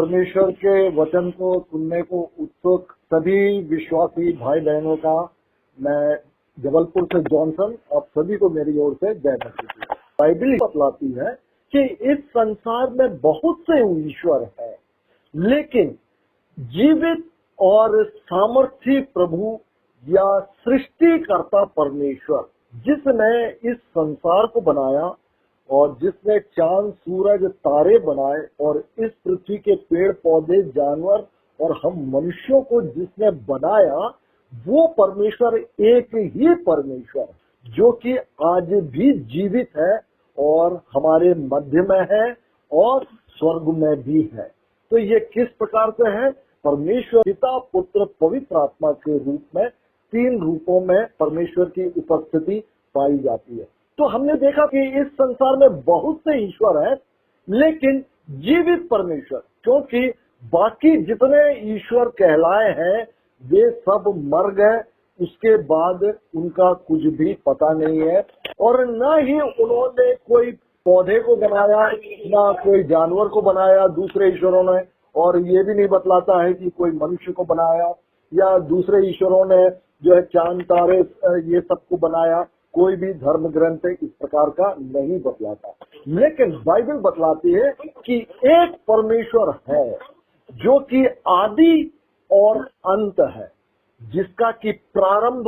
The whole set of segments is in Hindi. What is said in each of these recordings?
परमेश्वर के वचन को सुनने को उत्सुक सभी विश्वासी भाई बहनों का मैं जबलपुर से जॉनसन आप सभी को मेरी ओर से जय मसीह। बाइबल बतलाती है कि इस संसार में बहुत से ईश्वर है, लेकिन जीवित और सामर्थी प्रभु या सृष्टिकर्ता परमेश्वर जिसने इस संसार को बनाया और जिसने चांद सूरज तारे बनाए और इस पृथ्वी के पेड़ पौधे जानवर और हम मनुष्यों को जिसने बनाया, वो परमेश्वर एक ही परमेश्वर जो कि आज भी जीवित है और हमारे मध्य में है और स्वर्ग में भी है। तो ये किस प्रकार से है? परमेश्वर पिता पुत्र पवित्र आत्मा के रूप में तीन रूपों में परमेश्वर की उपस्थिति पाई जाती है। तो हमने देखा कि इस संसार में बहुत से ईश्वर हैं, लेकिन जीवित परमेश्वर, क्योंकि बाकी जितने ईश्वर कहलाए हैं वे सब मर गए, उसके बाद उनका कुछ भी पता नहीं है और न ही उन्होंने कोई पौधे को बनाया ना कोई जानवर को बनाया दूसरे ईश्वरों ने, और ये भी नहीं बतलाता है कि कोई मनुष्य को बनाया या दूसरे ईश्वरों ने जो है चांद तारे ये सबको बनाया। कोई भी धर्म ग्रंथ इस प्रकार का नहीं बतलाता, लेकिन बाइबल बतलाती है कि एक परमेश्वर है जो कि आदि और अंत है, जिसका कि प्रारंभ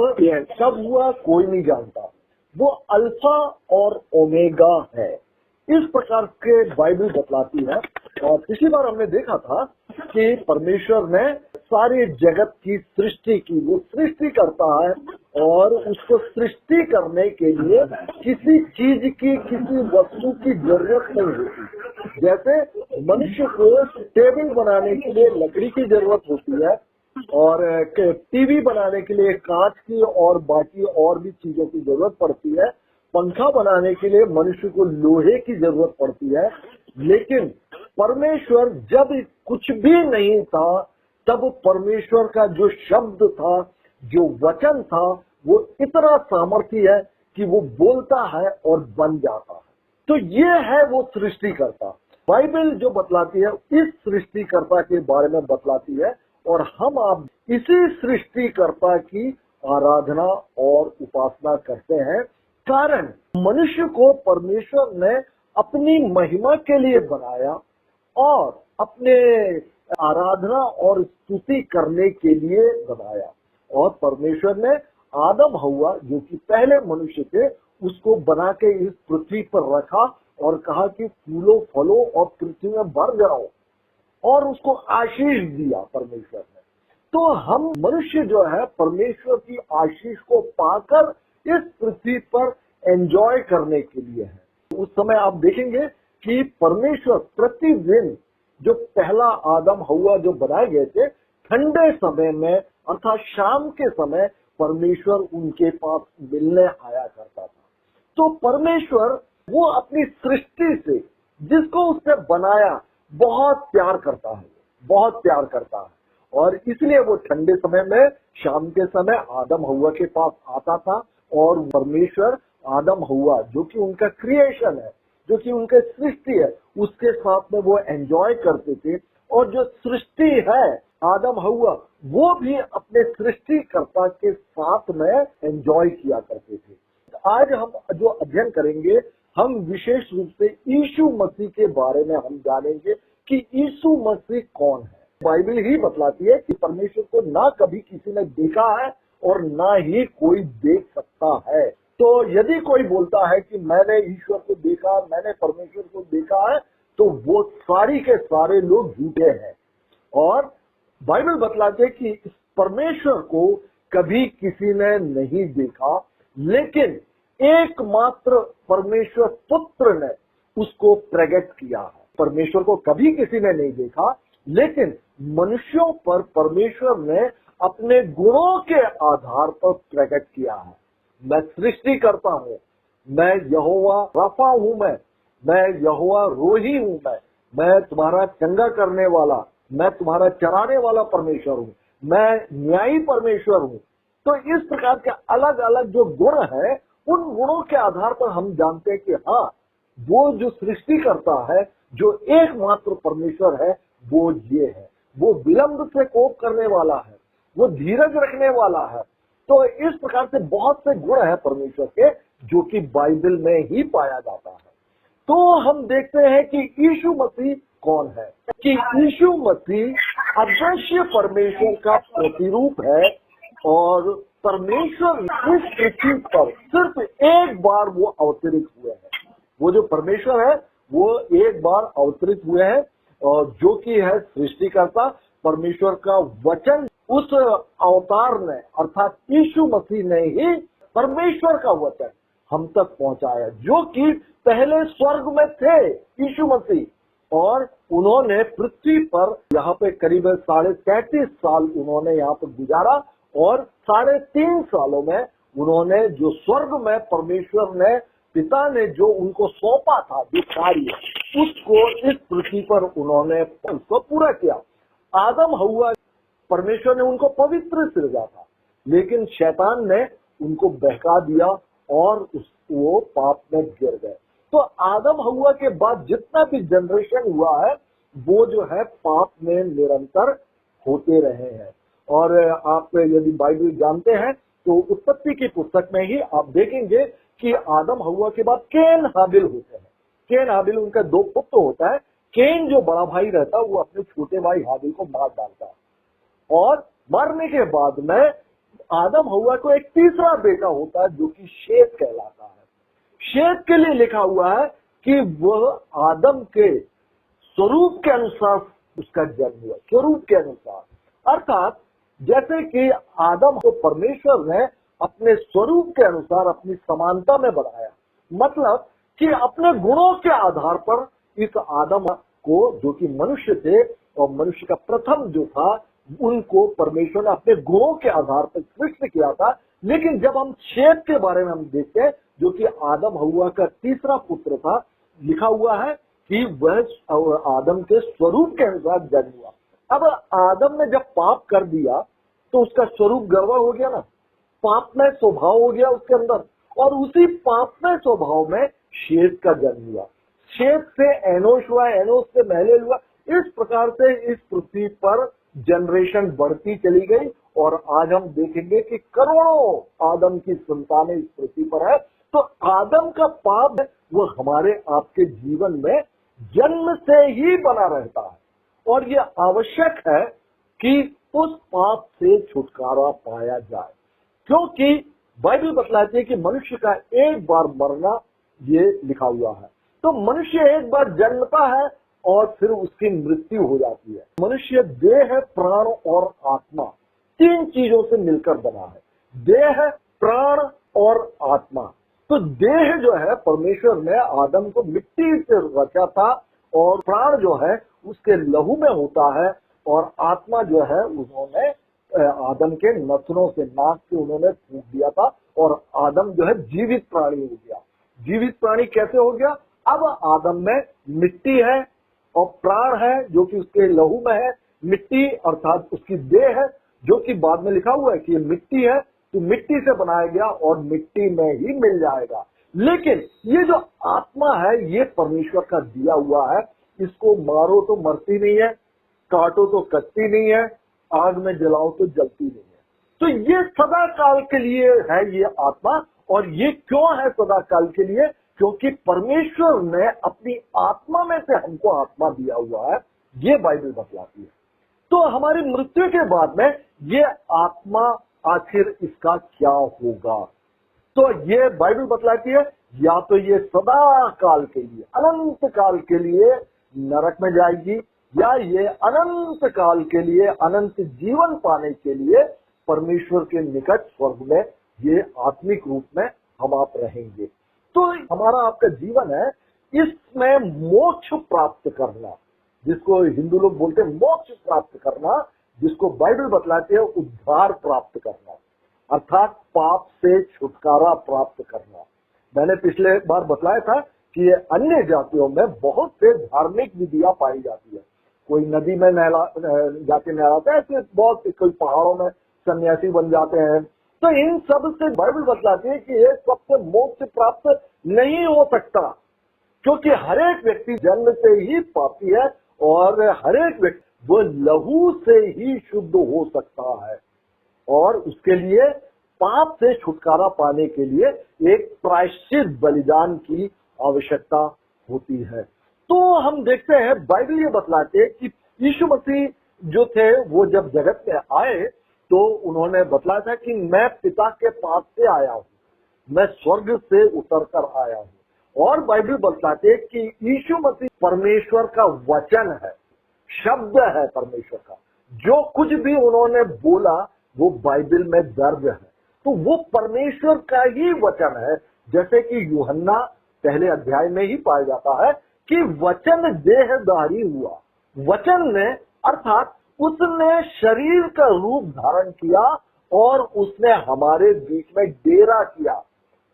कब हुआ कोई नहीं जानता। वो अल्फा और ओमेगा है, इस प्रकार के बाइबल बतलाती है। और पिछली बार हमने देखा था कि परमेश्वर ने सारे जगत की सृष्टि की, वो सृष्टि करता है और उसको सृष्टि करने के लिए किसी चीज की किसी वस्तु की जरूरत नहीं होती। जैसे मनुष्य को टेबल बनाने के लिए लकड़ी की जरूरत होती है और टीवी बनाने के लिए कांच की और बाकी और भी चीजों की जरूरत पड़ती है, पंखा बनाने के लिए मनुष्य को लोहे की जरूरत पड़ती है। लेकिन परमेश्वर जब कुछ भी नहीं था तब परमेश्वर का जो शब्द था, जो वचन था, वो इतना सामर्थी है कि वो बोलता है और बन जाता है। तो ये है वो सृष्टिकर्ता। बाइबल जो बतलाती है इस सृष्टिकर्ता के बारे में बतलाती है और हम आप इसी सृष्टिकर्ता की आराधना और उपासना करते हैं। कारण मनुष्य को परमेश्वर ने अपनी महिमा के लिए बनाया और अपने आराधना और स्तुति करने के लिए बनाया। और परमेश्वर ने आदम हव्वा जो कि पहले मनुष्य थे उसको बना के इस पृथ्वी पर रखा और कहा कि फूलो फलो और पृथ्वी में भर जाओ, और उसको आशीष दिया परमेश्वर ने। तो हम मनुष्य जो है परमेश्वर की आशीष को पाकर इस पृथ्वी पर एंजॉय करने के लिए है। उस समय आप देखेंगे कि परमेश्वर प्रतिदिन जो पहला आदम हव्वा जो बनाए गए थे, ठंडे समय में अर्थात शाम के समय परमेश्वर उनके पास मिलने आया करता था। तो परमेश्वर वो अपनी सृष्टि से जिसको उसने बनाया बहुत प्यार करता है, बहुत प्यार करता है, और इसलिए वो ठंडे समय में शाम के समय आदम हव्वा के पास आता था और परमेश्वर आदम हव्वा जो कि उनका क्रिएशन है, जो कि उनका सृष्टि है, उसके साथ में वो एंजॉय करते थे। और जो सृष्टि है आदम हव्वा वो भी अपने सृष्टिकर्ता के साथ में एंजॉय किया करते थे। आज हम जो अध्ययन करेंगे हम विशेष रूप से यीशु मसीह के बारे में हम जानेंगे कि यीशु मसीह कौन है। बाइबल ही बतलाती है कि परमेश्वर को ना कभी किसी ने देखा है और ना ही कोई देख सकता है। तो यदि कोई बोलता है कि मैंने ईश्वर को देखा, मैंने परमेश्वर को देखा है, तो वो सारी के सारे लोग झूठे हैं। और बाइबल बतलाते है कि इस परमेश्वर को कभी किसी ने नहीं देखा, लेकिन एकमात्र परमेश्वर पुत्र ने उसको प्रकट किया है। परमेश्वर को कभी किसी ने नहीं देखा, लेकिन मनुष्यों पर परमेश्वर ने अपने गुणों के आधार पर प्रकट किया है। मैं सृष्टि करता हूँ, मैं यहोवा रफा हूँ, मैं यहोवा रोही हूँ, मैं तुम्हारा चंगा करने वाला, मैं तुम्हारा चराने वाला परमेश्वर हूँ, मैं न्यायी परमेश्वर हूँ। तो इस प्रकार के अलग अलग जो गुण है, उन गुणों के आधार पर हम जानते हैं कि हाँ, वो जो सृष्टि करता है, जो एकमात्र परमेश्वर है, वो ये है, वो विलंब से कोप करने वाला है, वो धीरज रखने वाला है। तो इस प्रकार से बहुत से गुण है परमेश्वर के जो कि बाइबल में ही पाया जाता है। तो हम देखते हैं कि यीशु मसीह कौन है, कि यीशु मसीह अदृश्य परमेश्वर का प्रतिरूप है और परमेश्वर इस पृथ्वी पर सिर्फ एक बार वो अवतरित हुए हैं। वो जो परमेश्वर है वो एक बार अवतरित हुए हैं और जो कि है सृष्टिकर्ता परमेश्वर का वचन उस अवतार ने अर्थात यीशु मसीह ने ही परमेश्वर का वचन हम तक पहुंचाया, जो कि पहले स्वर्ग में थे यीशु मसीह, और उन्होंने पृथ्वी पर यहाँ पे करीब 33.5 साल उन्होंने यहाँ पर गुजारा और 3.5 सालों में उन्होंने जो स्वर्ग में परमेश्वर ने पिता ने जो उनको सौंपा था जो कार्य उसको इस पृथ्वी पर उन्होंने उसको पूरा किया। आदम हव्वा परमेश्वर ने उनको पवित्र सृजा था, लेकिन शैतान ने उनको बहका दिया और वो पाप में गिर गए। तो आदम हव्वा के बाद जितना भी जनरेशन हुआ है वो जो है पाप में निरंतर होते रहे हैं। और आप यदि बाइबल जानते हैं तो उत्पत्ति की पुस्तक में ही आप देखेंगे कि आदम हव्वा के बाद कैन हाबिल होते हैं। कैन हाबिल उनका 2 पुत्र होता है। कैन जो बड़ा भाई रहता है वो अपने छोटे भाई हाबिल को मार डालता है और मरने के बाद में आदम हव्वा को एक तीसरा बेटा होता है जो कि शेत कहलाता है। शेत के लिए लिखा हुआ है कि वह आदम के स्वरूप के अनुसार उसका जन्म हुआ, स्वरूप के अनुसार, अर्थात जैसे कि आदम को परमेश्वर ने अपने स्वरूप के अनुसार अपनी समानता में बनाया, मतलब कि अपने गुणों के आधार पर इस आदम को जो कि मनुष्य थे और मनुष्य का प्रथम जो था उनको परमेश्वर ने अपने गुणों के आधार पर सृष्टि किया था। लेकिन जब हम शेत के बारे में हम देखते हैं जो कि आदम हव्वा का तीसरा पुत्र था, लिखा हुआ है कि वह आदम के स्वरूप के अनुसार जन्म हुआ। अब आदम ने जब पाप कर दिया तो उसका स्वरूप गड़बड़ हो गया ना, पापमय स्वभाव हो गया उसके अंदर, और उसी पापमय स्वभाव में शेत का जन्म हुआ। शेत से एनोश हुआ, एनोश से महलेल हुआ। इस प्रकार से इस पृथ्वी पर जनरेशन बढ़ती चली गई और आज हम देखेंगे कि करोड़ों आदम की संतानें इस पृथ्वी पर है। तो आदम का पाप वो हमारे आपके जीवन में जन्म से ही बना रहता है और ये आवश्यक है कि उस पाप से छुटकारा पाया जाए, क्योंकि बाइबल बतलाती है कि मनुष्य का एक बार मरना ये लिखा हुआ है। तो मनुष्य एक बार जन्मता है और फिर उसकी मृत्यु हो जाती है। मनुष्य देह, प्राण और आत्मा 3 चीजों से मिलकर बना है, देह, प्राण और आत्मा। तो देह जो है परमेश्वर ने आदम को मिट्टी से रचा था और प्राण जो है उसके लहू में होता है और आत्मा जो है उन्होंने आदम के नथनों से, नाक से उन्होंने फूंक दिया था और आदम जो है जीवित प्राणी हो गया। जीवित प्राणी कैसे हो गया? अब आदम में मिट्टी है और प्राण है जो कि उसके लहू में है। मिट्टी अर्थात उसकी देह है जो कि बाद में लिखा हुआ है कि ये मिट्टी है, तो मिट्टी से बनाया गया और मिट्टी में ही मिल जाएगा। लेकिन ये जो आत्मा है ये परमेश्वर का दिया हुआ है, इसको मारो तो मरती नहीं है, काटो तो कटती नहीं है, आग में जलाओ तो जलती नहीं है। तो ये सदा काल के लिए है ये आत्मा। और ये क्यों है सदा काल के लिए? क्योंकि परमेश्वर ने अपनी आत्मा में से हमको आत्मा दिया हुआ है, ये बाइबल बतलाती है। तो हमारी मृत्यु के बाद में ये आत्मा आखिर इसका क्या होगा? तो ये बाइबल बतलाती है या तो ये सदा काल के लिए, अनंत काल के लिए नरक में जाएगी, या ये अनंत काल के लिए, अनंत जीवन पाने के लिए परमेश्वर के निकट स्वर्ग में ये आत्मिक रूप में हम आप रहेंगे। तो हमारा आपका जीवन है, इसमें मोक्ष प्राप्त करना, जिसको हिंदू लोग बोलते हैं मोक्ष प्राप्त करना, जिसको बाइबल बतलाते हैं उद्धार प्राप्त करना, अर्थात पाप से छुटकारा प्राप्त करना। मैंने पिछले बार बतलाया था कि ये अन्य जातियों में बहुत से धार्मिक विधियां पाई जाती है। कोई नदी में जाके नहलाता है, ऐसे बहुत कोई पहाड़ों में सन्यासी बन जाते हैं। तो इन सब से बाइबल बतलाती है कि ये सबसे मोक्ष प्राप्त नहीं हो सकता, क्योंकि हर एक व्यक्ति जन्म से ही पापी है और हर एक व्यक्ति वो लहू से ही शुद्ध हो सकता है और उसके लिए पाप से छुटकारा पाने के लिए एक प्रायश्चित बलिदान की आवश्यकता होती है। तो हम देखते हैं बाइबल ये बतलाते हैं कि यीशु मसीह जो थे वो जब जगत में आए तो उन्होंने बतलाया था कि मैं पिता के पास से आया हूँ, मैं स्वर्ग से उतर कर आया हूँ। और बाइबल बतलाते हैं कि यीशु मसीह परमेश्वर का वचन है, शब्द है परमेश्वर का। जो कुछ भी उन्होंने बोला वो बाइबल में दर्ज है, तो वो परमेश्वर का ही वचन है। जैसे कि यूहन्ना पहले अध्याय में ही पाया जाता है कि वचन देहधारी हुआ, वचन ने अर्थात उसने शरीर का रूप धारण किया और उसने हमारे बीच में डेरा किया,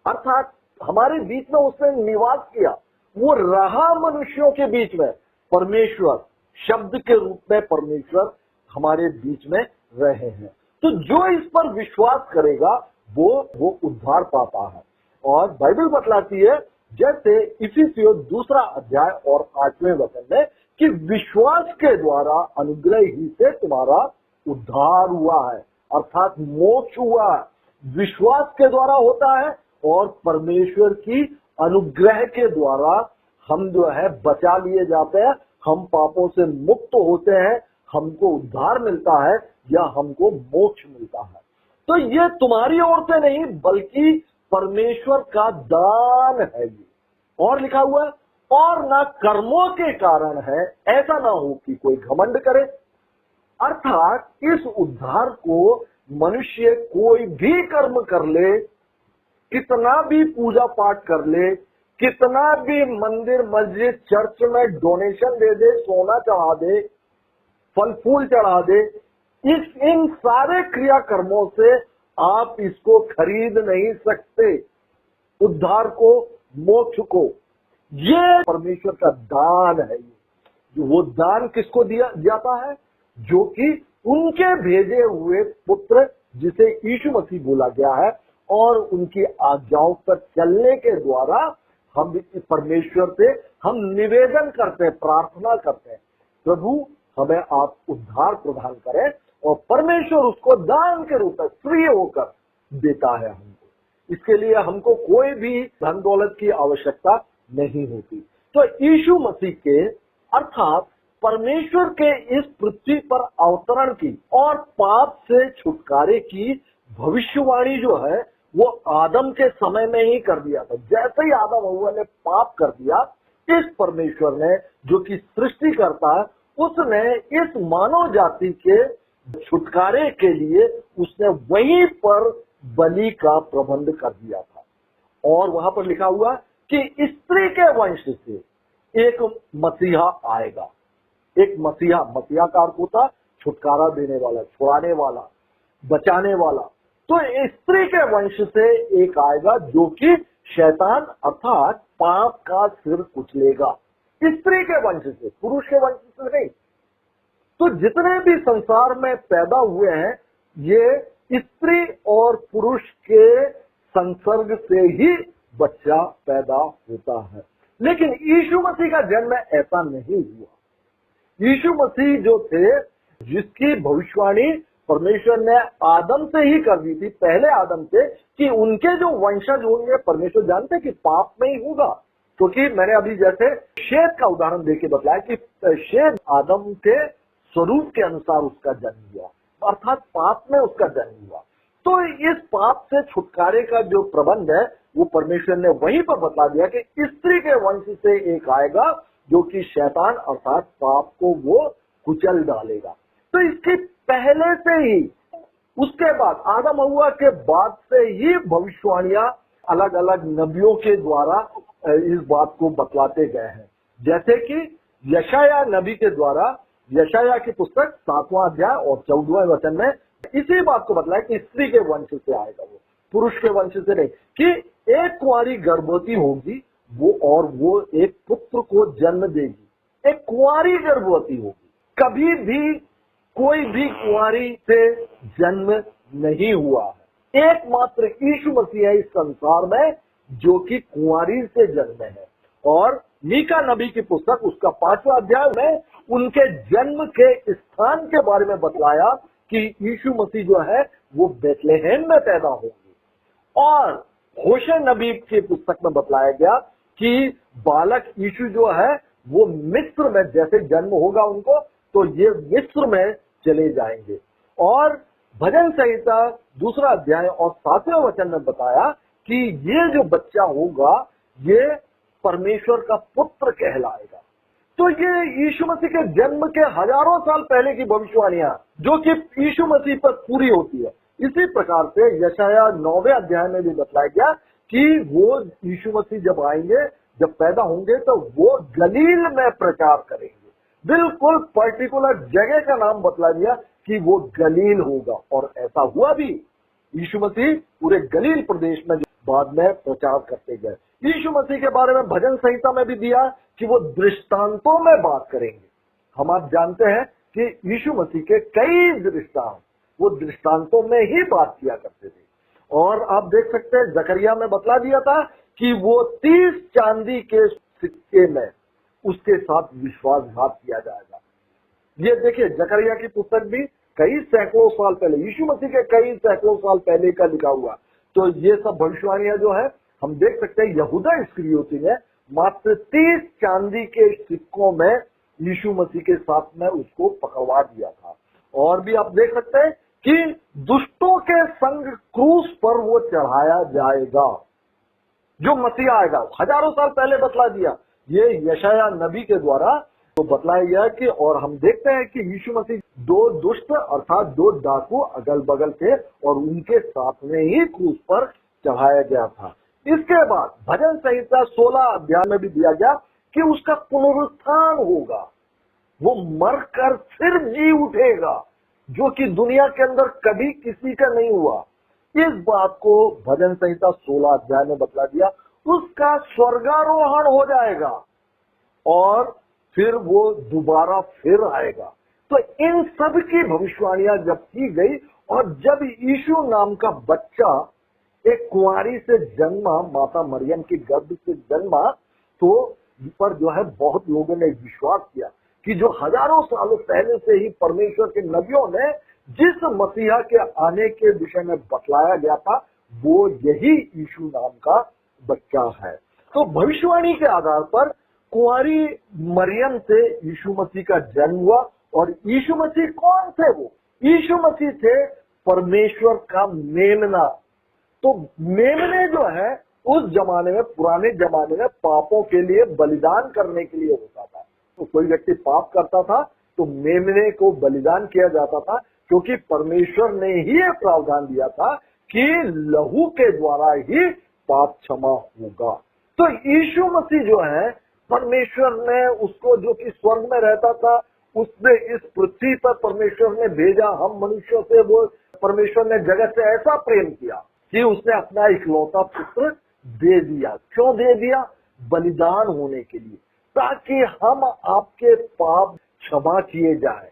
अर्थात हमारे बीच में उसने निवास किया। वो रहा मनुष्यों के बीच में, परमेश्वर शब्द के रूप में परमेश्वर हमारे बीच में रहे हैं। तो जो इस पर विश्वास करेगा वो उद्धार पाता है। और बाइबल बतलाती है जैसे इफिसियों 2 अध्याय और 8वें वचन में कि विश्वास के द्वारा अनुग्रह ही से तुम्हारा उद्धार हुआ है, अर्थात मोक्ष हुआ है। विश्वास के द्वारा होता है और परमेश्वर की अनुग्रह के द्वारा हम जो है बचा लिए जाते हैं, हम पापों से मुक्त होते हैं, हमको उद्धार मिलता है या हमको मोक्ष मिलता है। तो ये तुम्हारी ओर से नहीं बल्कि परमेश्वर का दान है ये। और लिखा हुआ है और ना कर्मों के कारण है, ऐसा ना हो कि कोई घमंड करे। अर्थात इस उद्धार को मनुष्य कोई भी कर्म कर ले, कितना भी पूजा पाठ कर ले, कितना भी मंदिर मस्जिद चर्च में डोनेशन दे दे, सोना चढ़ा दे, फल फूल चढ़ा दे, इन सारे क्रियाकर्मों से आप इसको खरीद नहीं सकते, उद्धार को, मोक्ष को। ये परमेश्वर का दान है। वो दान किसको दिया जाता है? जो कि उनके भेजे हुए पुत्र जिसे यीशु मसीह बोला गया है, और उनकी आज्ञाओं पर चलने के द्वारा हम परमेश्वर से हम निवेदन करते हैं, प्रार्थना करते हैं, प्रभु हमें आप उद्धार प्रदान करें, और परमेश्वर उसको दान के रूप में फ्री होकर देता है हमको। इसके लिए हमको कोई भी धन दौलत की आवश्यकता नहीं होती। तो यीशु मसीह के अर्थात परमेश्वर के इस पृथ्वी पर अवतरण की और पाप से छुटकारे की भविष्यवाणी जो है वो आदम के समय में ही कर दिया था। जैसे ही आदम हव्वा ने पाप कर दिया, इस परमेश्वर ने जो कि सृष्टि करता है, उसने इस मानव जाति के छुटकारे के लिए उसने वहीं पर बलि का प्रबंध कर दिया था। और वहां पर लिखा हुआ कि स्त्री के वंश से एक मसीहा आएगा। एक मसीहा का अर्थ होता छुटकारा देने वाला, छुड़ाने वाला, बचाने वाला। तो स्त्री के वंश से एक आएगा जो कि शैतान अर्थात पाप का सिर कुचलेगा। स्त्री के वंश से, पुरुष के वंश से नहीं। तो जितने भी संसार में पैदा हुए हैं ये स्त्री और पुरुष के संसर्ग से ही बच्चा पैदा होता है। लेकिन यीशु मसीह का जन्म ऐसा नहीं हुआ। यीशु मसीह जो थे, जिसकी भविष्यवाणी परमेश्वर ने आदम से ही कर दी थी, पहले आदम से, कि उनके जो वंशज होंगे, परमेश्वर जानते कि पाप में ही होगा। क्योंकि मैंने अभी जैसे शेद का उदाहरण देके बताया कि शेद आदम के स्वरूप के अनुसार उसका जन्म हुआ, अर्थात पाप में उसका जन्म हुआ। तो इस पाप से छुटकारे का जो प्रबंध है वो परमेश्वर ने वहीं पर बता दिया कि स्त्री के वंश से एक आएगा जो कि शैतान अर्थात पाप को वो कुचल डालेगा। तो इसके पहले से ही, उसके बाद आदम हव्वा के बाद से ही भविष्यवाणियां अलग अलग नबियों के द्वारा इस बात को बतलाते गए हैं। जैसे कि यशाया नबी के द्वारा, यशाया की पुस्तक 7वां अध्याय और 14वें वचन में इसी बात को बतलाया कि स्त्री के वंश से आएगा वो, पुरुष के वंश से नहीं, कि एक कुंवारी गर्भवती होगी वो एक पुत्र को जन्म देगी। एक कुंवारी गर्भवती होगी। कभी भी कोई भी कुंवारी से जन्म नहीं हुआ है। एकमात्र यीशु मसीह है इस संसार में जो कि कुंवारी से जन्म है। और मीका नबी की पुस्तक उसका 5वां अध्याय में उनके जन्म के स्थान के बारे में बतलाया कि यीशु मसीह जो है वो बेथलेहम में पैदा होंगे। और होशे नबी की पुस्तक में बतलाया गया कि बालक यीशु जो है वो मिस्र में जैसे जन्म होगा उनको, तो ये मिस्र में चले जाएंगे। और भजन संहिता 2 अध्याय और 7वें वचन में बताया कि ये जो बच्चा होगा ये परमेश्वर का पुत्र कहलाएगा। तो ये यीशु मसीह के जन्म के हजारों साल पहले की भविष्यवाणियां जो कि यीशु मसीह पर पूरी होती है। इसी प्रकार से यशाया 9वें अध्याय में भी बताया गया कि वो यीशु मसीह जब आएंगे, जब पैदा होंगे, तो वो गलील में प्रचार करेंगे। बिल्कुल पर्टिकुलर जगह का नाम बतला दिया कि वो गलील होगा, और ऐसा हुआ भी। यीशु मसीह पूरे गलील प्रदेश में बाद में प्रचार करते गए। यीशु मसीह के बारे में भजन संहिता में भी दिया कि वो दृष्टांतों में बात करेंगे। हम आप जानते हैं कि यीशु मसीह के कई दृष्टांत वो दृष्टांतों में ही बात किया करते थे। और आप देख सकते हैं जकरिया में बतला दिया था कि वो 30 चांदी के सिक्के में उसके साथ विश्वासघात किया जाएगा। ये देखिए जकरिया की पुस्तक भी कई सैकड़ों साल पहले, यीशु मसीह के कई सैकड़ों साल पहले का लिखा हुआ। तो ये सब भविष्यवाणियां जो है हम देख सकते हैं यहूदा इस्करियोती ने मात्र 30 चांदी के सिक्कों में यीशु मसीह के साथ में उसको पकड़वा दिया था। और भी आप देख सकते हैं कि दुष्टों के संग क्रूस पर वो चढ़ाया जाएगा। जो मसीहा आएगा हजारों साल पहले बतला दिया, ये यशाया नबी के द्वारा तो बतलाया गया कि, और हम देखते हैं कि यीशु मसीह 2 दुष्ट अर्थात 2 डाकू अगल बगल थे और उनके साथ में ही क्रूस पर चढ़ाया गया था। इसके बाद भजन संहिता 16 अध्याय में भी दिया गया कि उसका पुनरुत्थान होगा, वो मरकर फिर जी उठेगा, जो कि दुनिया के अंदर कभी किसी का नहीं हुआ। इस बात को भजन संहिता 16 अध्याय में बतला दिया। उसका स्वर्गारोहण हो जाएगा और फिर वो दोबारा फिर आएगा। तो इन सब की भविष्यवाणियां जब की गई और जब यीशु नाम का बच्चा एक कुंवारी से जन्मा, माता मरियम की गर्भ से जन्मा, तो पर जो है बहुत लोगों ने विश्वास किया कि जो हजारों सालों पहले से ही परमेश्वर के नबियों ने जिस मसीहा के आने के विषय में बतलाया गया था वो यही यीशु नाम का बच्चा है। तो भविष्यवाणी के आधार पर कुंवारी मरियम से यीशु मसीह का जन्म हुआ। और यीशु मसीह कौन थे? वो यीशु मसीह थे परमेश्वर का मेमना। तो मेमने जो है उस जमाने में, पुराने जमाने में पापों के लिए बलिदान करने के लिए होता था। तो कोई व्यक्ति पाप करता था तो मेमने को बलिदान किया जाता था, क्योंकि परमेश्वर ने ही ये प्रावधान दिया था कि लहू के द्वारा ही पाप क्षमा होगा। तो यीशु मसीह जो है परमेश्वर ने उसको, जो कि स्वर्ग में रहता था, उसने इस पृथ्वी पर परमेश्वर ने भेजा। हम मनुष्यों से वो परमेश्वर ने जगत से ऐसा प्रेम किया कि उसने अपना इकलौता पुत्र दे दिया। क्यों दे दिया? बलिदान होने के लिए, ताकि हम आपके पाप क्षमा किए जाए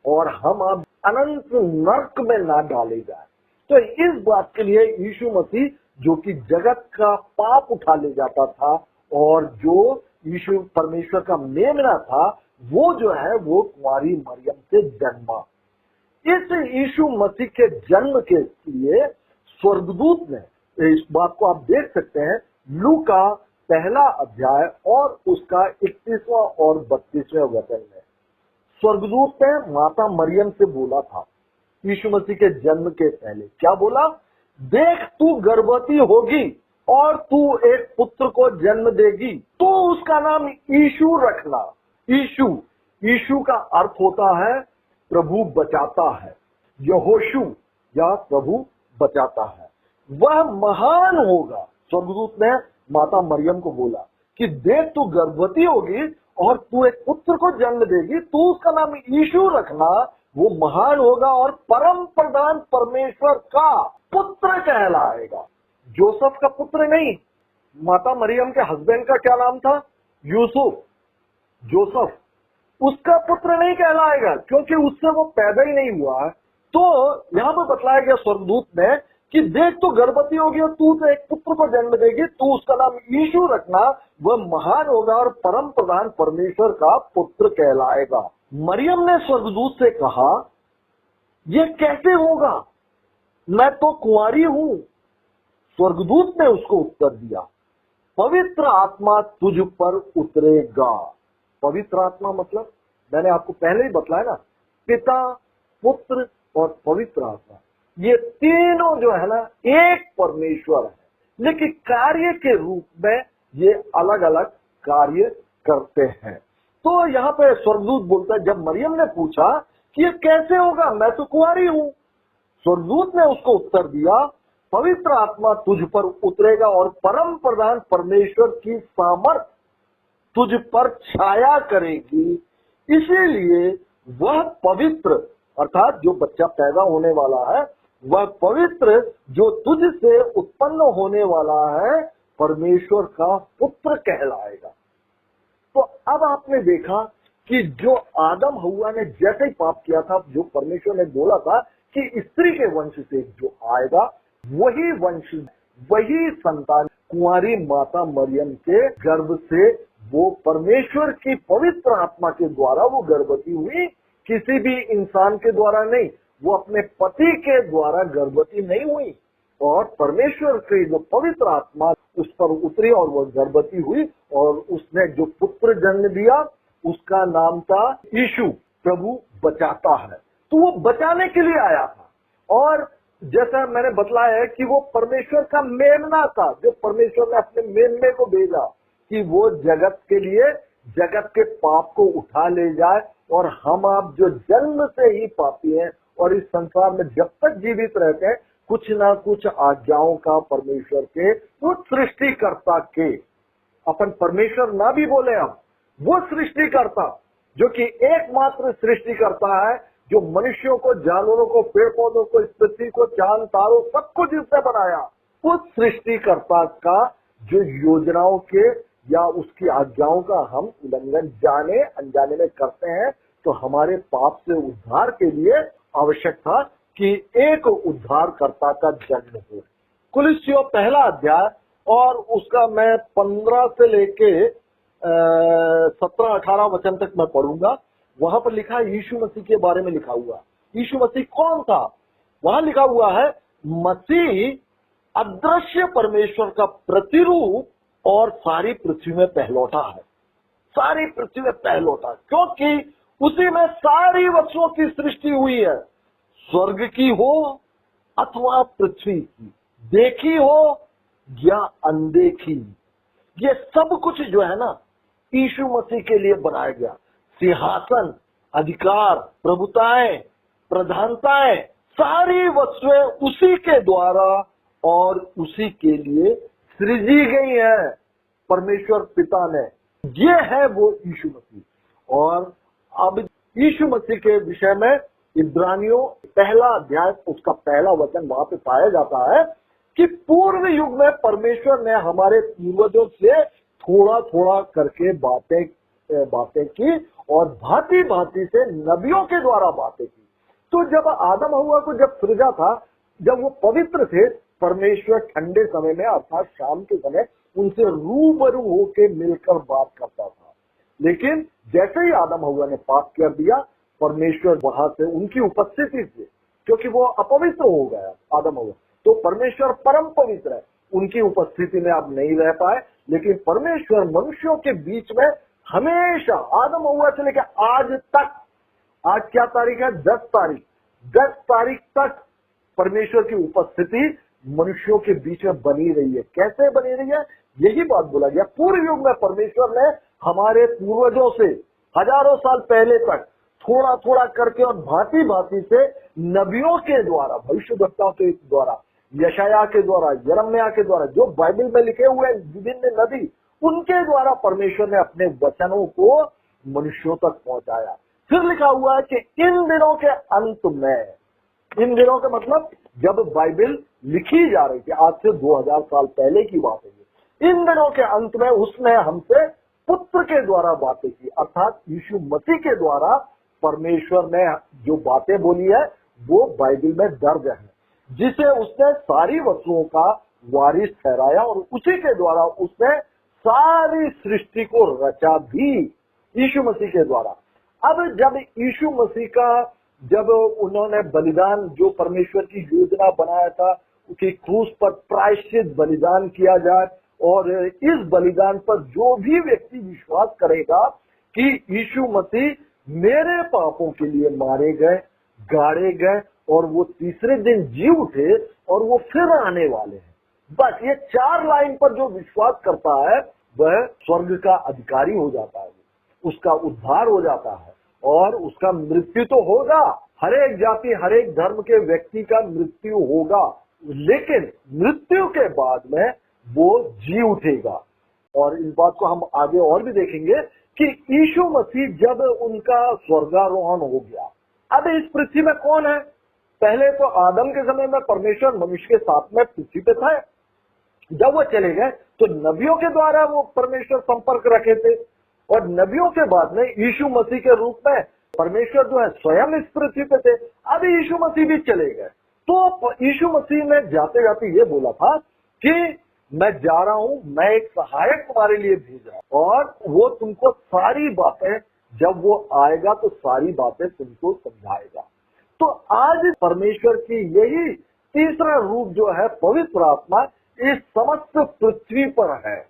और हम आप अनंत नरक में ना डाले जाए। तो इस बात के लिए यीशु मसीह, जो कि जगत का पाप उठा ले जाता था और जो यीशु परमेश्वर का मेमना था, वो जो है वो कुंवारी मरियम से जन्मा। इस यीशु मसीह के जन्म के लिए स्वर्गदूत ने, इस बात को आप देख सकते हैं लूका 1 अध्याय और उसका 31वां और 32वें वचन में, स्वर्गदूत ने माता मरियम से बोला था यीशु मसीह के जन्म के पहले। क्या बोला? देख तू गर्भवती होगी और तू एक पुत्र को जन्म देगी, तो उसका नाम यीशु रखना। यीशु का अर्थ होता है प्रभु बचाता है, यहोशू या प्रभु बचाता है। वह महान होगा। स्वर्गदूत ने माता मरियम को बोला कि देख तू गर्भवती होगी और तू एक पुत्र को जन्म देगी, तू उसका नाम यीशु रखना। वो महान होगा और परम प्रधान परमेश्वर का पुत्र कहलाएगा। जोसेफ का पुत्र नहीं। माता मरियम के हस्बैंड का क्या नाम था? यूसुफ। जोसेफ उसका पुत्र नहीं कहलाएगा, क्योंकि उससे वो पैदा ही नहीं हुआ है। तो यहाँ पर बतलाया गया स्वर्गदूत ने कि देख तू गर्भवती होगी और तू तो एक पुत्र को जन्म देगी, तू उसका नाम यीशु रखना। वह महान होगा और परम प्रधान परमेश्वर का पुत्र कहलाएगा। मरियम ने स्वर्गदूत से कहा, यह कैसे होगा, मैं तो कुंवारी हूं। स्वर्गदूत ने उसको उत्तर दिया, पवित्र आत्मा तुझ पर उतरेगा। पवित्र आत्मा मतलब मैंने आपको पहले ही बतलाया ना, पिता, पुत्र और पवित्र आत्मा, ये तीनों जो है ना एक परमेश्वर है, लेकिन कार्य के रूप में ये अलग अलग कार्य करते हैं। तो यहाँ पे स्वर्गदूत बोलता है, जब मरियम ने पूछा कि ये कैसे होगा, मैं तो कुंवारी हूं, स्वर्गदूत ने उसको उत्तर दिया, पवित्र आत्मा तुझ पर उतरेगा और परम प्रधान परमेश्वर की सामर्थ तुझ पर छाया करेगी, इसीलिए वह पवित्र, अर्थात जो बच्चा पैदा होने वाला है वह पवित्र, जो तुझ से उत्पन्न होने वाला है, परमेश्वर का पुत्र कहलाएगा। तो अब आपने देखा कि जो आदम हव्वा ने जैसे ही पाप किया था, जो परमेश्वर ने बोला था कि स्त्री के वंश से जो आएगा, वही वंश, वही संतान कुंवारी माता मरियम के गर्भ से, वो परमेश्वर की पवित्र आत्मा के द्वारा वो गर्भवती हुई, किसी भी इंसान के द्वारा नहीं, वो अपने पति के द्वारा गर्भवती नहीं हुई, और परमेश्वर की जो पवित्र आत्मा उस पर उतरी और वह गर्भवती हुई, और उसने जो पुत्र जन्म दिया उसका नाम था यीशु, प्रभु बचाता है। तो वो बचाने के लिए आया था, और जैसा मैंने बतलाया है कि वो परमेश्वर का मेमना था, जो परमेश्वर ने अपने मेमने को भेजा कि वो जगत के लिए, जगत के पाप को उठा ले जाए, और हम आप जो जन्म से ही पापी हैं और इस संसार में जब तक जीवित रहते हैं, कुछ ना कुछ आज्ञाओं का परमेश्वर के, वो सृष्टिकर्ता के, अपन परमेश्वर ना भी बोले हम, वो सृष्टिकर्ता जो कि एकमात्र सृष्टिकर्ता है, जो मनुष्यों को, जानवरों को, पेड़ पौधों को, इस पृथ्वी को, चांद तारों, सब कुछ जिसने बनाया, उस सृष्टिकर्ता का जो योजनाओं के या उसकी आज्ञाओं का हम उल्लंघन जाने अनजाने में करते हैं, तो हमारे पाप से उद्धार के लिए आवश्यक था कि एक उद्धारकर्ता का जन्म हो। कुलिस्सियों पहला अध्याय और उसका मैं 15 से लेके 17-18 वचन तक मैं पढ़ूंगा। वहां पर लिखा है, यीशु मसीह के बारे में लिखा हुआ। यीशु मसीह कौन था? वहां लिखा हुआ है, मसीह अदृश्य परमेश्वर का प्रतिरूप और सारी पृथ्वी में पहलौठा है। सारी पृथ्वी में पहलौठा, क्योंकि उसी में सारी वस्तुओं की सृष्टि हुई है, स्वर्ग की हो अथवा पृथ्वी की, देखी हो या अनदेखी, ये सब कुछ जो है ना यीशु मसीह के लिए बनाया गया। सिंहासन, अधिकार, प्रभुताएं, प्रधानताएं, सारी वस्तुएं उसी के द्वारा और उसी के लिए सृजी गई है परमेश्वर पिता ने। ये है वो यीशु मसीह। और अब यीशु मसीह के विषय में इब्रानियों पहला अध्याय उसका पहला वचन वहां पे पाया जाता है कि पूर्व युग में परमेश्वर ने हमारे पूर्वजों से थोड़ा थोड़ा करके बातें की और भांति भांति से नबियों के द्वारा बातें की। तो जब आदम हव्वा को जब सृजा था, जब वो पवित्र थे, परमेश्वर ठंडे समय में अर्थात शाम के समय उनसे रूबरू होके मिलकर बात करता था। लेकिन जैसे ही आदम हव्वा ने पाप कर दिया, परमेश्वर वहां से उनकी उपस्थिति से, क्योंकि वो अपवित्र हो गया आदम हव्वा, तो परमेश्वर परम पवित्र है, उनकी उपस्थिति में अब नहीं रह पाए। लेकिन परमेश्वर मनुष्यों के बीच में हमेशा आदम हव्वा से लेकर आज तक, आज क्या तारीख है? 10 तारीख तक परमेश्वर की उपस्थिति मनुष्यों के बीच में बनी रही है। कैसे बनी रही है? यही बात बोला गया, पूर्व युग में परमेश्वर ने हमारे पूर्वजों से हजारों साल पहले तक थोड़ा थोड़ा करके और भांति भांति से नबियों के द्वारा, भविष्यवक्ताओं के द्वारा, यशायाह के द्वारा, यिर्मयाह के द्वारा, जो बाइबल में लिखे हुए विभिन्न नबी, उनके द्वारा परमेश्वर ने अपने वचनों को मनुष्यों तक पहुंचाया। फिर लिखा हुआ है कि इन दिनों के अंत में, इन दिनों का मतलब जब बाइबल लिखी जा रही थी, आज से 2000 साल पहले की बात है, इन दिनों के अंत में उसने हमसे पुत्र के द्वारा बातें की, अर्थात यीशु मसीह के द्वारा परमेश्वर ने जो बातें बोली है वो बाइबल में दर्ज है, जिसे उसने सारी वस्तुओं का वारिस ठहराया और उसी के द्वारा उसने सारी सृष्टि को रचा भी, यीशु मसीह के द्वारा। अब जब यीशु मसीह का जब उन्होंने बलिदान जो परमेश्वर की योजना बनाया था कि क्रूस पर प्रायश्चित बलिदान किया जाए और इस बलिदान पर जो भी व्यक्ति विश्वास करेगा कि यीशु मसीह मेरे पापों के लिए मारे गए, गाड़े गए और वो तीसरे दिन जी उठे और वो फिर आने वाले हैं, बस ये 4 लाइन पर जो विश्वास करता है वह स्वर्ग का अधिकारी हो जाता है, उसका उद्धार हो जाता है और उसका मृत्यु तो होगा। हर एक जाति हर एक धर्म के व्यक्ति का मृत्यु होगा, लेकिन मृत्यु के बाद में वो जी उठेगा। और इस बात को हम आगे और भी देखेंगे कि यीशु मसीह जब उनका स्वर्गारोहण हो गया, अब इस पृथ्वी में कौन है? पहले तो आदम के समय में परमेश्वर मनुष्य के साथ में पृथ्वी पे था। जब वो चले गए तो नबियों के द्वारा वो परमेश्वर संपर्क रखे थे और नबियों के बाद में यीशु मसीह के रूप में परमेश्वर जो है स्वयं इस पृथ्वी पे थे। अब यीशु मसीह भी चले गए तो यीशु मसीह ने जाते जाते ये बोला था कि मैं जा रहा हूं, मैं एक सहायक तुम्हारे लिए भेजा और वो तुमको सारी बातें, जब वो आएगा तो सारी बातें तुमको समझाएगा। तो आज परमेश्वर की यही तीसरा रूप जो है पवित्र आत्मा इस समस्त पृथ्वी पर है,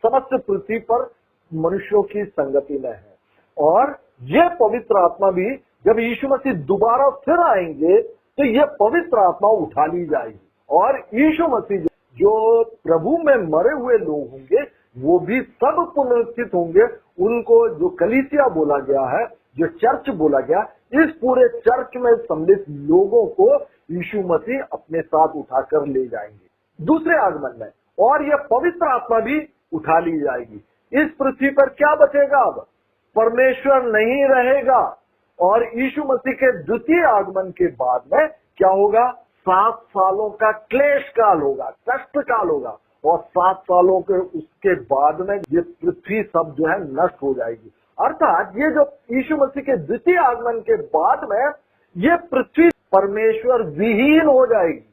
समस्त पृथ्वी पर मनुष्यों की संगति में है। और ये पवित्र आत्मा भी जब यीशु मसीह दोबारा फिर आएंगे तो ये पवित्र आत्मा उठा ली जाएगी और यीशु मसीह जो प्रभु में मरे हुए लोग होंगे वो भी सब पुनरुत्थित होंगे। उनको जो कलीसिया बोला गया है, जो चर्च बोला गया, इस पूरे चर्च में सम्मिलित लोगों को यीशु मसीह अपने साथ उठाकर ले जाएंगे दूसरे आगमन में, और यह पवित्र आत्मा भी उठा ली जाएगी। इस पृथ्वी पर क्या बचेगा? अब परमेश्वर नहीं रहेगा और यीशु मसीह के द्वितीय आगमन के बाद में क्या होगा? 7 सालों का क्लेश काल होगा, कष्ट काल होगा और 7 सालों के उसके बाद में ये पृथ्वी सब जो है नष्ट हो जाएगी। अर्थात ये जो यीशु मसीह के द्वितीय आगमन के बाद में ये पृथ्वी परमेश्वर विहीन हो जाएगी।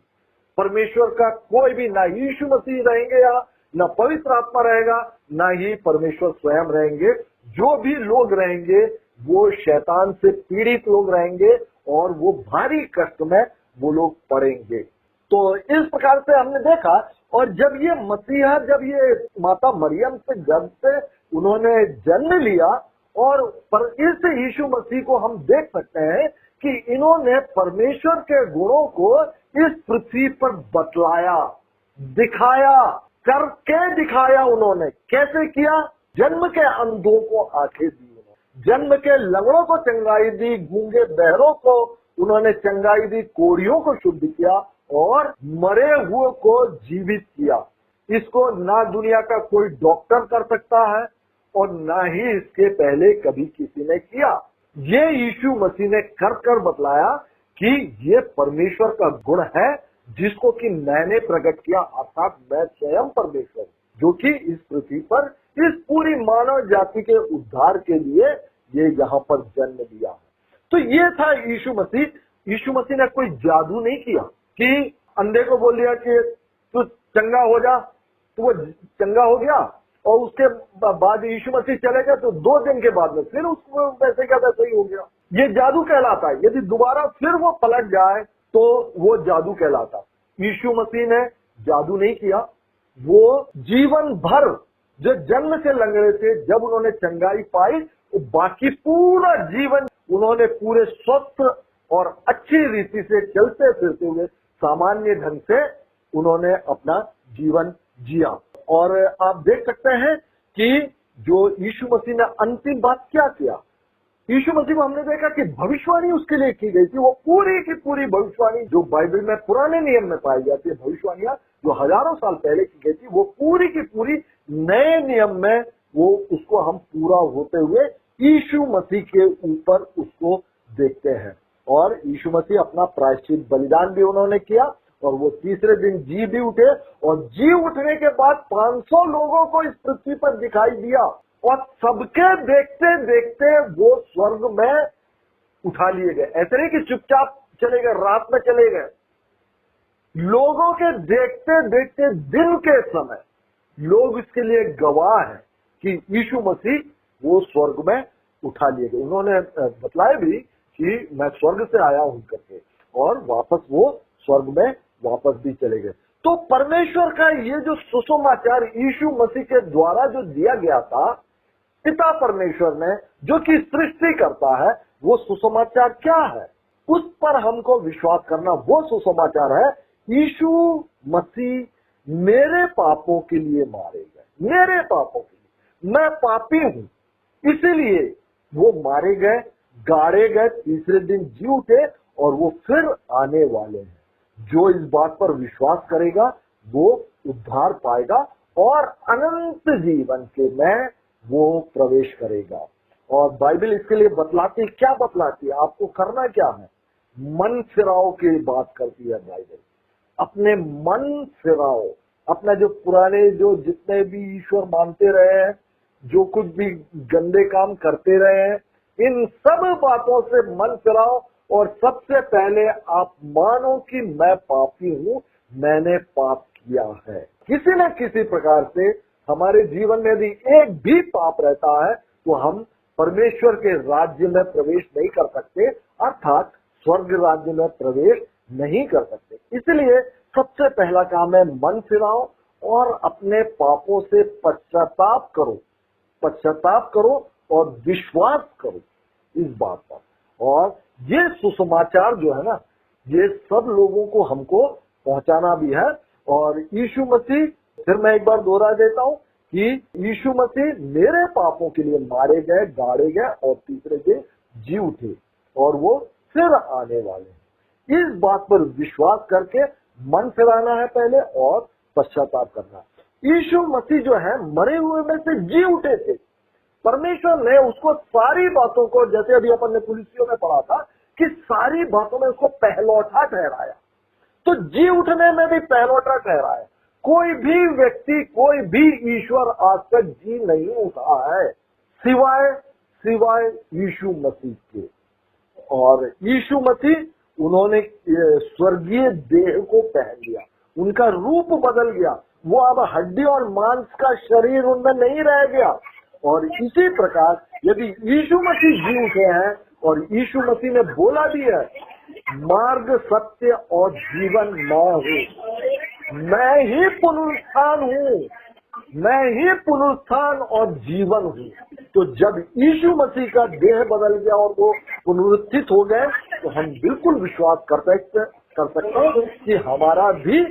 परमेश्वर का कोई भी, ना यीशु मसीह रहेंगे या ना पवित्र आत्मा रहेगा, ना ही परमेश्वर स्वयं रहेंगे। जो भी लोग रहेंगे वो शैतान से पीड़ित लोग रहेंगे और वो भारी कष्ट में वो लोग पड़ेंगे। तो इस प्रकार से हमने देखा। और जब ये मसीहा, जब ये माता मरियम से गर्भ से उन्होंने जन्म लिया और पर इस यीशु मसीह को हम देख सकते हैं कि इन्होंने परमेश्वर के गुणों को इस पृथ्वी पर बतलाया, दिखाया, करके दिखाया। उन्होंने कैसे किया? जन्म के अंधों को आंखें दी, जन्म के लंगड़ों को चंगाई दी, गूंगे बहरों को उन्होंने चंगाई दी, कोढ़ियों को शुद्ध किया और मरे हुए को जीवित किया। इसको ना दुनिया का कोई डॉक्टर कर सकता है और ना ही इसके पहले कभी किसी ने किया। ये यीशु मसीह ने कर कर बतलाया कि ये परमेश्वर का गुण है जिसको कि मैंने प्रकट किया, अर्थात मैं स्वयं परमेश्वर जो कि इस पृथ्वी पर इस पूरी मानव जाति के उद्धार के लिए ये यहाँ पर जन्म लिया है। तो ये था यीशु मसीह। यीशु मसीह ने कोई जादू नहीं किया कि अंधे को बोल दिया कि तू चंगा हो जा, तो वो चंगा हो गया और उसके बाद यीशु मसीह चले गए तो 2 दिन के बाद में फिर उसको वैसे क्या वैसे ही हो गया। ये जादू कहलाता है। यदि दोबारा फिर वो पलट जाए तो वो जादू कहलाता। यीशु मसीह ने जादू नहीं किया। वो जीवन भर जो जन्म से लंगड़े थे, जब उन्होंने चंगाई पाई तो बाकी पूरा जीवन उन्होंने पूरे स्वस्थ और अच्छी रीति से चलते फिरते हुए सामान्य ढंग से उन्होंने अपना जीवन जिया। और आप देख सकते हैं कि जो यीशु मसीह ने अंतिम बात क्या किया, यीशु मसीह को हमने देखा कि भविष्यवाणी उसके लिए की गई थी। वो पूरी की पूरी भविष्यवाणी जो बाइबल में पुराने नियम में पाई जाती है, भविष्यवाणियां जो हजारों साल पहले की गई थी, वो पूरी की पूरी नए नियम में वो उसको हम पूरा होते हुए यीशु मसीह के ऊपर उसको देखते हैं। और यीशु मसीह अपना प्रायश्चित बलिदान भी उन्होंने किया और वो तीसरे दिन जी भी उठे और जी उठने के बाद 500 लोगों को इस पृथ्वी पर दिखाई दिया और सबके देखते देखते वो स्वर्ग में उठा लिए गए। ऐसे नहीं कि चुपचाप चले गए, रात में चले गए। लोगों के देखते देखते दिन के समय लोग इसके लिए गवाह हैं कि यीशु मसीह वो स्वर्ग में उठा लिए गए। उन्होंने बतलाया भी कि मैं स्वर्ग से आया हूं करके, और वापस वो स्वर्ग में वापस भी चले गए। तो परमेश्वर का ये जो सुसमाचार यीशु मसीह के द्वारा जो दिया गया था, पिता परमेश्वर ने, जो कि सृष्टि करता है, वो सुसमाचार क्या है, उस पर हमको विश्वास करना। वो सुसमाचार है यीशु मसीह मेरे पापों के लिए मारे गए, मेरे पापों के लिए। मैं पापी हूं, इसीलिए वो मारे गए, गाड़े गए, तीसरे दिन जी उठे, और वो फिर आने वाले हैं। जो इस बात पर विश्वास करेगा वो उद्धार पाएगा और अनंत जीवन के में वो प्रवेश करेगा। और बाइबल इसके लिए बतलाती, क्या बतलाती है, आपको करना क्या है, मन फिराओ की बात करती है बाइबल। अपने मन फिराओ, अपना जो पुराने, जो जितने भी ईश्वर मानते रहे हैं, जो कुछ भी गंदे काम करते रहे हैं, इन सब बातों से मन फिराओ, और सबसे पहले आप मानो कि मैं पापी हूं, मैंने पाप किया है। किसी न किसी प्रकार से हमारे जीवन में यदि एक भी पाप रहता है तो हम परमेश्वर के राज्य में प्रवेश नहीं कर सकते, अर्थात स्वर्ग राज्य में प्रवेश नहीं कर सकते। इसलिए सबसे पहला काम है मन फिराओ और अपने पापों से पश्चाताप करो, पश्चाताप करो और विश्वास करो इस बात पर। और ये सुसमाचार जो है ना, ये सब लोगों को हमको पहुंचाना भी है। और यीशु मसीह, फिर मैं एक बार दोहरा देता हूं कि यीशु मसीह मेरे पापों के लिए मारे गए, गाड़े गए और तीसरे दिन जी उठे, और वो फिर आने वाले हैं। इस बात पर विश्वास करके मन फिराना है पहले, और पश्चाताप करना। यीशु मसीह जो है मरे हुए में से जी उठे थे। परमेश्वर ने उसको सारी बातों को, जैसे अभी अपन ने पुलिसियों में पढ़ा था कि सारी बातों में उसको पहलौठा ठहराया, तो जी उठने में भी पहलौठा ठहराया। कोई भी व्यक्ति, कोई भी ईश्वर आज तक जी नहीं उठा है सिवाय यीशु मसीह के। और यीशु मसीह, उन्होंने स्वर्गीय देह को पहन लिया, उनका रूप बदल गया, वो अब हड्डी और मांस का शरीर उनमें नहीं रह गया। और इसी प्रकार यदि यीशु मसीह जी उठे हैं, और यीशु मसीह ने बोला भी है, मार्ग, सत्य और जीवन मैं हूँ, मैं ही पुनरुत्थान हूँ, मैं ही पुनरुत्थान और जीवन हूँ। तो जब यीशु मसीह का देह बदल गया और वो पुनरुत्थित हो गए, तो हम बिल्कुल विश्वास कर सकते हैं कि हमारा भी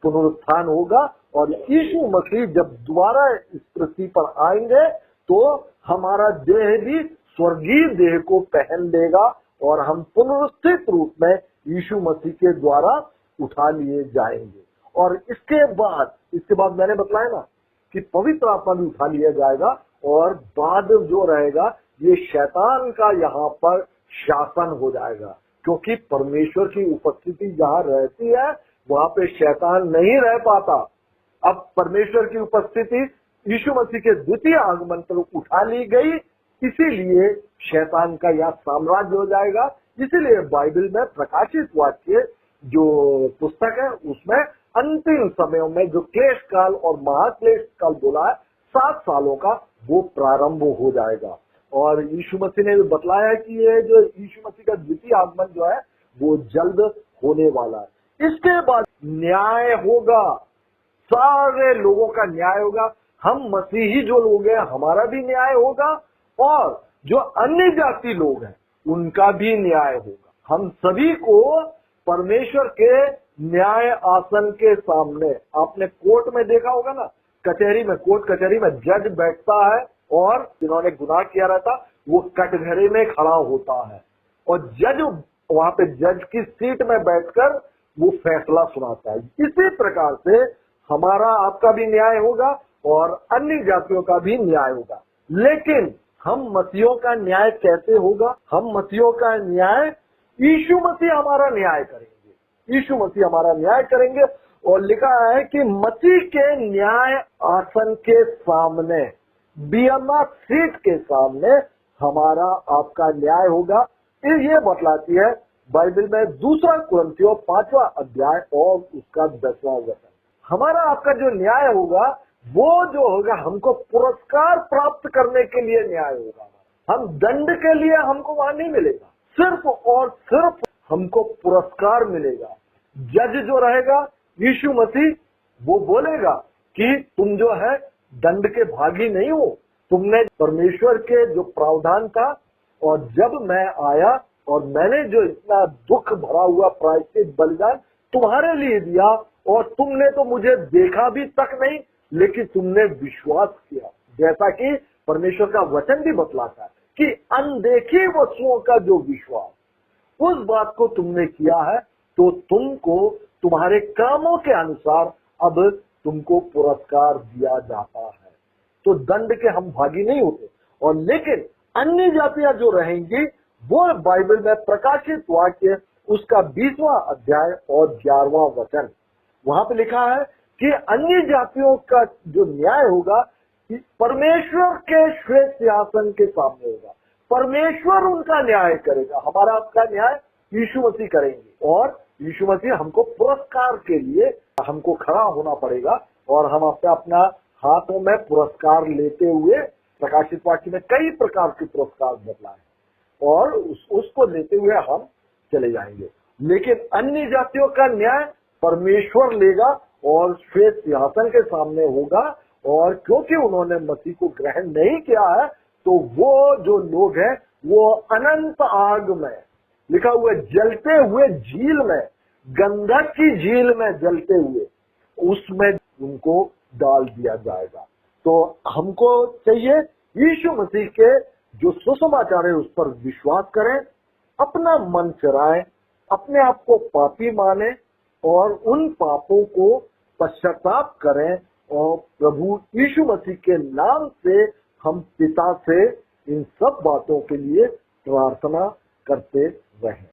पुनरुत्थान होगा। और यीशु मसीह जब दोबारा इस पृथ्वी पर आएंगे तो हमारा देह भी स्वर्गीय देह को पहन लेगा, और हम पुनरुत्थित रूप में यीशु मसीह के द्वारा उठा लिए जाएंगे। और इसके बाद मैंने बताया ना कि पवित्र आत्मा भी उठा लिया जाएगा, और बाद जो रहेगा ये शैतान का यहाँ पर शासन हो जाएगा, क्योंकि परमेश्वर की उपस्थिति जहाँ रहती है वहाँ पे शैतान नहीं रह पाता। अब परमेश्वर की उपस्थिति यीशु मसीह के द्वितीय आगमन पर उठा ली गई, इसीलिए शैतान का यह साम्राज्य हो जाएगा। इसीलिए बाइबल में प्रकाशित वाक्य जो पुस्तक है उसमें अंतिम समयों में जो क्लेश काल और महाक्लेश काल बोला है 7 सालों का, वो प्रारंभ हो जाएगा। और यीशु मसीह ने बतलाया है कि ये जो यीशु मसीह का द्वितीय आगमन जो है वो जल्द होने वाला है। इसके बाद न्याय होगा, सारे लोगों का न्याय होगा। हम मसीही जो लोग हैं हमारा भी न्याय होगा, और जो अन्य जाति लोग हैं उनका भी न्याय होगा। हम सभी को परमेश्वर के न्याय आसन के सामने, आपने कोर्ट में देखा होगा ना, कचहरी में, कोर्ट कचहरी में जज बैठता है, और जिन्होंने गुनाह किया रहता वो कटघरे में खड़ा होता है, और जज वहां पे जज की सीट में बैठकर वो फैसला सुनाता है। इसी प्रकार से हमारा आपका भी न्याय होगा और अन्य जातियों का भी न्याय होगा। लेकिन हम मसीहों का न्याय कैसे होगा? हम मसीहों का न्याय, यीशु मसीह हमारा न्याय करेंगे, यीशु मसीह हमारा न्याय करेंगे। और लिखा है कि मसीह के न्याय आसन के सामने, बियामा सीट के सामने हमारा आपका न्याय होगा। ये बतलाती है बाइबल में 2 कुरिन्थियों 5वां अध्याय और उसका 10वां वचन। हमारा आपका जो न्याय होगा वो जो होगा, हमको पुरस्कार प्राप्त करने के लिए न्याय होगा। हम दंड के लिए हमको वहां नहीं मिलेगा, सिर्फ और सिर्फ हमको पुरस्कार मिलेगा। जज जो रहेगा यीशु मसीह, वो बोलेगा कि तुम जो है दंड के भागी नहीं हो, तुमने परमेश्वर के जो प्रावधान था, और जब मैं आया और मैंने जो इतना दुख भरा हुआ प्रायश्चित बलिदान तुम्हारे लिए दिया, और तुमने तो मुझे देखा भी तक नहीं, लेकिन तुमने विश्वास किया। जैसा कि परमेश्वर का वचन भी बतलाता है कि अनदेखी वस्तुओं का जो विश्वास, उस बात को तुमने किया है, तो तुमको तुम्हारे कामों के अनुसार अब तुमको पुरस्कार दिया जाता है। तो दंड के हम भागी नहीं होते। और लेकिन अन्य जातियां जो रहेंगी, वो बाइबल में प्रकाशित वाक्य उसका 20वां अध्याय और 11वां वचन, वहां पे लिखा है कि अन्य जातियों का जो न्याय होगा परमेश्वर के श्वेत सिंहासन के सामने होगा। परमेश्वर उनका न्याय करेगा, हमारा आपका न्याय यीशु मसीह करेंगे। और यीशु मसीह हमको पुरस्कार के लिए हमको खड़ा होना पड़ेगा, और हम अपना हाथों में पुरस्कार लेते हुए, प्रकाशित वाक्य में कई प्रकार के पुरस्कार बतलाए, और उसको लेते हुए हम चले जाएंगे। लेकिन अन्य जातियों का न्याय परमेश्वर लेगा और श्वेत सिंहासन के सामने होगा। और क्योंकि उन्होंने मसीह को ग्रहण नहीं किया है, तो वो जो लोग हैं वो अनंत आग में, लिखा हुआ जलते हुए झील में, गंधक की झील में जलते हुए, उसमें उनको डाल दिया जाएगा। तो हमको चाहिए यीशु मसीह के जो सुसमाचार है उस पर विश्वास करें, अपना मन फिराएं, अपने आप को पापी माने, और उन पापों को पश्चाताप करें, और प्रभु यीशु मसीह के नाम से हम पिता से इन सब बातों के लिए प्रार्थना करते रहें।